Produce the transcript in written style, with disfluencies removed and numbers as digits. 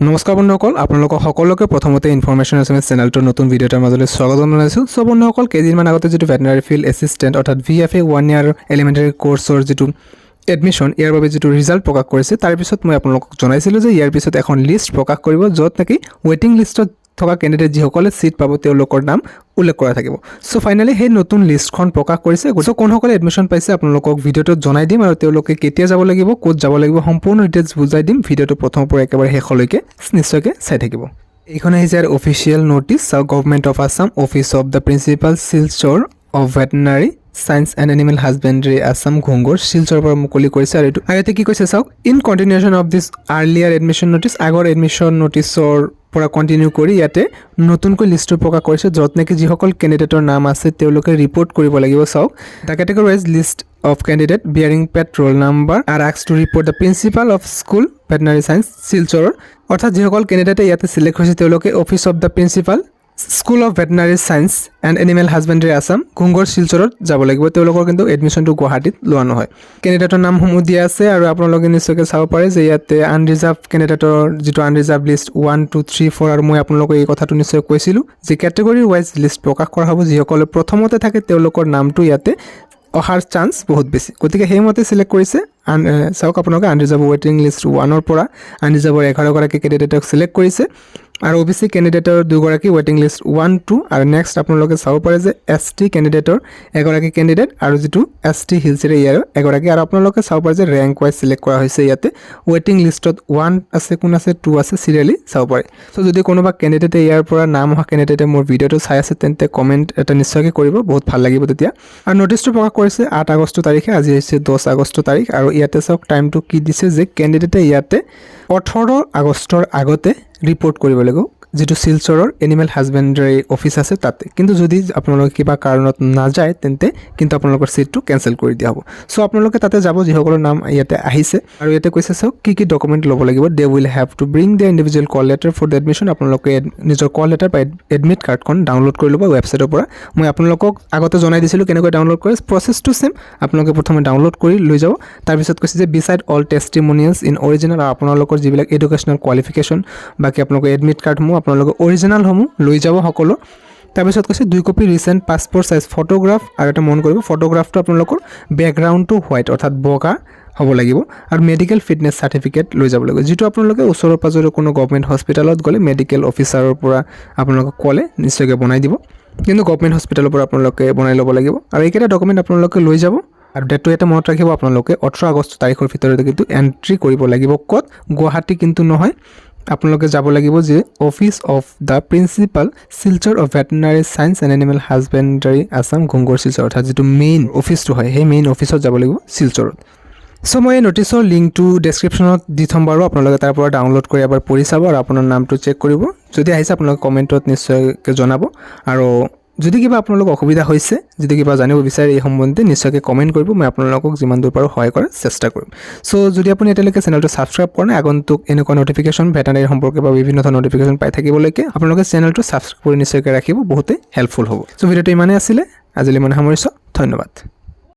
নমস্কাৰ বন্ধুসকল, আপোনালোকক সকলোকে প্ৰথমতে ইনফৰমেশ্যন আছামিজ চেনেলটোৰ নতুন ভিডিঅ'টাৰ মাজলৈ স্বাগত জনাইছোঁ। সো বন্ধুসকল, কেইদিনমান আগতে যিটো ভেটেনাৰী ফিল্ড এছিষ্টেণ্ট অৰ্থাৎ VFA 1 ইয়াৰ এলিমেণ্টাৰী কোৰ্চৰ যিটো এডমিশ্যন ইয়াৰ বাবে যিটো ৰিজাল্ট প্ৰকাশ কৰিছে, তাৰ পিছত মই আপোনালোকক জনাইছিলোঁ যে ইয়াৰ পিছত এখন লিষ্ট প্ৰকাশ কৰিব, য'ত নেকি ৱেটিং লিষ্টত থকা কেণ্ডিডেট যিসকলে ছিট পাব তেওঁলোকৰ নাম উল্লেখ কৰা থাকিব। সো ফাইনেলি সেই নতুন লিষ্টখন প্ৰকাশ কৰিছে। সো কোনসকলে এডমিশ্যন পাইছে আপোনালোকক ভিডিঅ'টোত জনাই দিম, আৰু তেওঁলোকে কেতিয়া যাব লাগিব, ক'ত যাব লাগিব, সম্পূৰ্ণ ডিটেইলছ বুজাই দিম। ভিডিঅ'টো প্ৰথমৰ পৰা একেবাৰে শেষলৈকে নিশ্চয়কৈ চাই থাকিব। এইখন আহিছে আৰু official notice, government of Assam, office of the principal Silchar of veterinary science and animal husbandry Assam Ghungoor শিলচৰৰ পৰা মুকলি কৰিছে। আৰু ইয়াতে কি কৈছে চাওক, in continuation of this earlier admission notice, আগৰ এডমিশ্যন ন'টিছৰ পৰা কণ্টিনিউ কৰি ইয়াতে নতুনকৈ লিষ্টটো প্ৰকাশ কৰিছে, য'ত নেকি যিসকল কেণ্ডিডেটৰ নাম আছে তেওঁলোকে ৰিপৰ্ট কৰিব লাগিব। চাওক, the categorize list of candidate bearing পেট roll number are asked to report the principal of school veterinary science শিলচৰৰ, অৰ্থাৎ যিসকল কেণ্ডিডেটে ইয়াতে চিলেক্ট হৈছে তেওঁলোকে office of the principal school of veterinary science and animal husbandry Assam Ghungoor শিলচৰত যাব লাগিব। তেওঁলোকৰ কিন্তু এডমিশ্যনটো গুৱাহাটীত লোৱা নহয়। কেণ্ডিডেটৰ নামসমূহ দিয়া আছে, আৰু আপোনালোকে নিশ্চয়কৈ চাব পাৰে যে ইয়াতে আনৰিজাৰ্ভ কেণ্ডিডেটৰ যিটো আনৰিজাৰ্ভ লিষ্ট 1, 2, 3, 4, আৰু মই আপোনালোকক এই কথাটো নিশ্চয় কৈছিলোঁ যে কেটেগৰী ৱাইজ লিষ্ট প্ৰকাশ কৰা হ'ব। যিসকলে প্ৰথমতে থাকে তেওঁলোকৰ নামটো ইয়াতে অহাৰ চান্স বহুত বেছি, গতিকে সেইমতে চিলেক্ট কৰিছে। চাওক আপোনালোকে আনৰিজাৰ্ভ ৱেটিং লিষ্ট 1ৰ পৰা আনৰিজাৰ্ভৰ 11গৰাকী কেণ্ডিডেটক চিলেক্ট কৰিছে, আৰু OBC কেণ্ডিডেটৰ 2গৰাকী ৱেটিং লিষ্ট 1, 2, আৰু নেক্সট আপোনালোকে চাব পাৰে যে ST কেণ্ডিডেটৰ এগৰাকী কেণ্ডিডেট, আৰু যিটো ST হিলছেৰে ইয়াৰ এগৰাকী, আৰু আপোনালোকে চাব পাৰে যে ৰেংক ৱাইজ চিলেক্ট কৰা হৈছে। ইয়াতে ৱেটিং লিষ্টত 1 আছে, কোন আছে, 2 আছে, চিৰিয়েলি চাব পাৰে। চ' যদি কোনোবা কেণ্ডিডেটে ইয়াৰ পৰা নাম অহা কেণ্ডিডেটে মোৰ ভিডিঅ'টো চাই আছে, তেন্তে কমেণ্ট এটা নিশ্চয়কৈ কৰিব, বহুত ভাল লাগিব তেতিয়া। আৰু ন'টিছটো প্ৰকাশ কৰিছে 8 আগষ্ট তাৰিখে, আজি হৈছে 10 আগষ্ট তাৰিখ, আৰু ইয়াতে চাওক টাইমটো কি দিছে যে কেণ্ডিডেটে ইয়াতে 18 আগষ্টৰ আগতে ৰিপৰ্ট কৰিব লাগিব যিটো শিলচৰৰ এনিমেল হাজবেণ্ডাৰী অফিচ আছে তাতে। কিন্তু যদি আপোনালোকে কিবা কাৰণত নাযায় তেন্তে কিন্তু আপোনালোকৰ ছিটটো কেঞ্চেল কৰি দিয়া হ'ব। চ' আপোনালোকে তাতে যাব যিসকলৰ নাম ইয়াতে আহিছে, আৰু ইয়াতে কৈছে চাওক কি ডকুমেণ্ট ল'ব লাগিব। They will have to bring the individual call letter for the admission. আপোনালোকে নিজৰ কল লেটাৰ বা এডমিট কাৰ্ডখন ডাউনলোড কৰি ল'ব ৱেবছাইটৰ পৰা। মই আপোনালোকক আগতে জনাই দিছিলোঁ কেনেকৈ ডাউনলোড কৰে, প্ৰচেছটো ছেম। আপোনালোকে প্ৰথমে ডাউনলোড কৰি লৈ যাব, তাৰপিছত কৈছে যে বিচাইড অল টেষ্টিমনিয়েলছ ইন অৰিজিনেল, আৰু আপোনালোকৰ যিবিলাক এডুকেশ্যনেল কোৱালিফিকেশ্যন বাকী আপোনালোকৰ এডমিট কাৰ্ডসমূহ আপোনালোকে অৰিজিনেলসমূহ লৈ যাব সকলো। তাৰপিছত কৈছে 2 copy recent passport size photograph, আৰু এটা মন কৰিব ফটোগ্ৰাফটো আপোনালোকৰ বেকগ্ৰাউণ্ডটো হোৱাইট অৰ্থাৎ বগা হ'ব লাগিব, আৰু মেডিকেল ফিটনেছ চাৰ্টিফিকেট লৈ যাব লাগিব, যিটো আপোনালোকে ওচৰৰ পাজৰে কোনো গভৰ্ণমেণ্ট হস্পিটেলত গ'লে মেডিকেল অফিচাৰৰ পৰা আপোনালোকক ক'লে নিশ্চয়কৈ বনাই দিব, কিন্তু গভৰ্ণমেণ্ট হস্পিটেলৰ পৰা আপোনালোকে বনাই ল'ব লাগিব। আৰু এইকেইটা ডকুমেণ্ট আপোনালোকে লৈ যাব, আৰু ডেটটো এটা মনত ৰাখিব, আপোনালোকে 18 আগষ্ট তাৰিখৰ ভিতৰতে কিন্তু এণ্ট্ৰি কৰিব লাগিব। ক'ত? গুৱাহাটী কিন্তু নহয়, আপোনালোকে যাব লাগিব যে office of the principal Silchar of veterinary science and animal husbandry Assam Ghungoor Silchar, অৰ্থাৎ যিটো মেইন অফিচটো হয় সেই মেইন অফিচত যাব লাগিব শিলচৰত। চ' মই এই ন'টিছৰ লিংকটো ডেছক্ৰিপশ্যনত দি থ'ম বাৰু, আপোনালোকে তাৰ পৰা ডাউনলোড কৰি এবাৰ পঢ়ি চাব, আৰু আপোনাৰ নামটো চেক কৰিব। যদি আহিছে আপোনালোকে কমেণ্টত নিশ্চয়কৈ জনাব, আৰু যদি কিবা আপোনালোকৰ অসুবিধা হৈছে, যদি কিবা জানিব বিচাৰে এই সম্বন্ধে নিশ্চয়কৈ কমেণ্ট কৰিব, মই আপোনালোকক যিমান দূৰ পাৰোঁ সহায় কৰাৰ চেষ্টা কৰিম। চ' যদি আপুনি এতিয়ালৈকে চেনেলটো ছাবস্ক্ৰাইব কৰা নাই, আগন্তুক এনেকুৱা ন'টিফিকেশ্যন ভেটেনাৰী সম্পৰ্কে বা বিভিন্ন ধৰণৰ ন'টিফিকেশ্যন পাই থাকিবলৈকে আপোনালোকে চেনেলটো ছাবস্ক্ৰাইব কৰি নিশ্চয়কৈ ৰাখিব, বহুতেই হেল্পফুল হ'ব। চ' ভিডিঅ'টো ইমানেই আছিলে, আজিলৈ ইমানে সামৰিছোঁ, ধন্যবাদ।